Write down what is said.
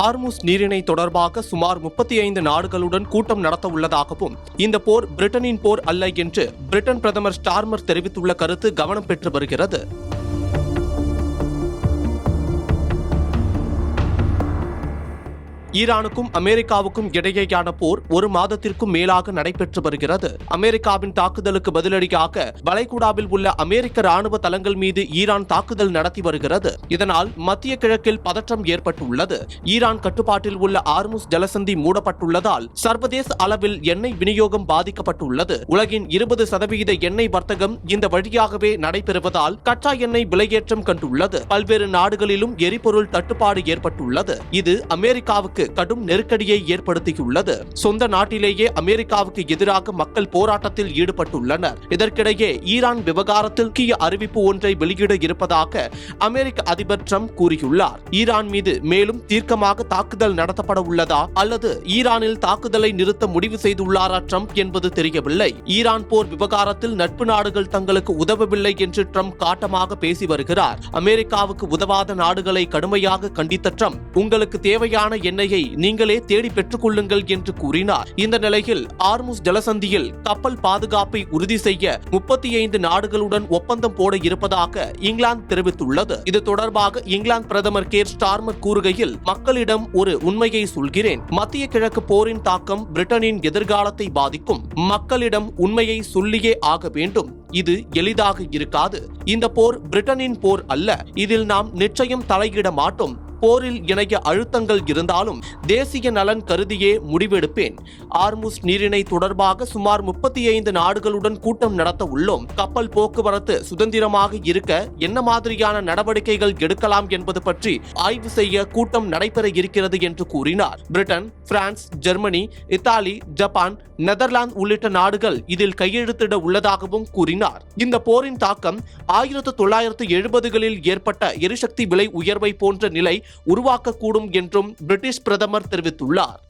Hormuz நீரிணை தொடர்பாக சுமார் 35 நாடுகளுடன் கூட்டம் நடத்த உள்ளதாகவும் இந்த போர் பிரிட்டனின் போர் அல்ல என்று பிரிட்டன் பிரதமர் ஸ்டார்மர் தெரிவித்துள்ள கருத்து கவனம் பெற்று வருகிறது. ஈரானுக்கும் அமெரிக்காவுக்கும் இடையேயான போர் ஒரு மாதத்திற்கும் மேலாக நடைபெற்று வருகிறது. அமெரிக்காவின் தாக்குதலுக்கு பதிலடியாக வளைகுடாவில் உள்ள அமெரிக்க ராணுவ தளங்கள் மீது ஈரான் தாக்குதல் நடத்தி வருகிறது. இதனால் மத்திய கிழக்கில் பதற்றம் ஏற்பட்டுள்ளது. ஈரான் கட்டுப்பாட்டில் உள்ள ஹார்முஸ் ஜலசந்தி மூடப்பட்டுள்ளதால் சர்வதேச அளவில் எண்ணெய் விநியோகம் பாதிக்கப்பட்டுள்ளது. உலகின் 20% எண்ணெய் வர்த்தகம் இந்த வழியாகவே நடைபெறுவதால் கச்சா எண்ணெய் விலையேற்றம் கண்டுள்ளது. பல்வேறு நாடுகளிலும் எரிபொருள் தட்டுப்பாடு ஏற்பட்டுள்ளது. இது அமெரிக்காவுக்கு கடும் நெருக்கடியை ஏற்படுத்தியுள்ளது. சொந்த நாட்டிலேயே அமெரிக்காவுக்கு எதிராக மக்கள் போராட்டத்தில் ஈடுபட்டுள்ளனர். இதற்கிடையே ஈரான் விவகாரத்தில் முக்கிய அறிவிப்பு ஒன்றை வெளியிட இருப்பதாக அமெரிக்க அதிபர் ட்ரம்ப் கூறியுள்ளார். ஈரான் மீது மேலும் தீர்க்கமாக தாக்குதல் நடத்தப்பட உள்ளதா அல்லது ஈரானில் தாக்குதலை நிறுத்த முடிவு செய்துள்ளாரா ட்ரம்ப் என்பது தெரியவில்லை. ஈரான் போர் விவகாரத்தில் நட்பு நாடுகள் தங்களுக்கு உதவவில்லை என்று ட்ரம்ப் காட்டமாக பேசி வருகிறார். அமெரிக்காவுக்கு உதவாத நாடுகளை கடுமையாக கண்டித்த ட்ரம்ப் உங்களுக்கு தேவையான எண்ணெயை நீங்களே தேடி பெற்றுக் கொள்ளுங்கள் என்று கூறினார். இந்த நிலையில் ஹார்முஸ் ஜலசந்தியில் கப்பல் பாதுகாப்பை உறுதி செய்ய 35 நாடுகளுடன் ஒப்பந்தம் போட இருப்பதாக இங்கிலாந்து தெரிவித்துள்ளது. இது தொடர்பாக இங்கிலாந்து பிரதமர் கேர் ஸ்டார்மர் கூறுகையில், மக்களிடம் ஒரு உண்மையை சொல்கிறேன். மத்திய கிழக்கு போரின் தாக்கம் பிரிட்டனின் எதிர்காலத்தை பாதிக்கும். மக்களிடம் உண்மையை சொல்லியே ஆக வேண்டும். இது எளிதாக இருக்காது. இந்த போர் பிரிட்டனின் போர் அல்ல. இதில் நாம் நிச்சயம் தலையிட மாட்டோம். போரில் இணைய அழுத்தங்கள் இருந்தாலும் தேசிய நலன் கருதியே முடிவெடுப்பேன். ஹார்முஸ் நீரிணை தொடர்பாக சுமார் 35 நாடுகளுடன் கூட்டம் நடத்த உள்ளோம். கப்பல் போக்குவரத்து சுதந்திரமாக இருக்க என்ன மாதிரியான நடவடிக்கைகள் எடுக்கலாம் என்பது பற்றி ஆய்வு செய்ய கூட்டம் நடைபெற இருக்கிறது என்று கூறினார். Britain, France, Germany, Italy, Japan, Netherlands உள்ளிட்ட நாடுகள் இதில் கையெழுத்திட உள்ளதாகவும் கூறினார். இந்த போரின் தாக்கம் 1970களில் ஏற்பட்ட எரிசக்தி விலை உயர்வை போன்ற நிலை உருவாக்கக்கூடும் என்றும் பிரிட்டிஷ் பிரதமர் தெரிவித்துள்ளார்.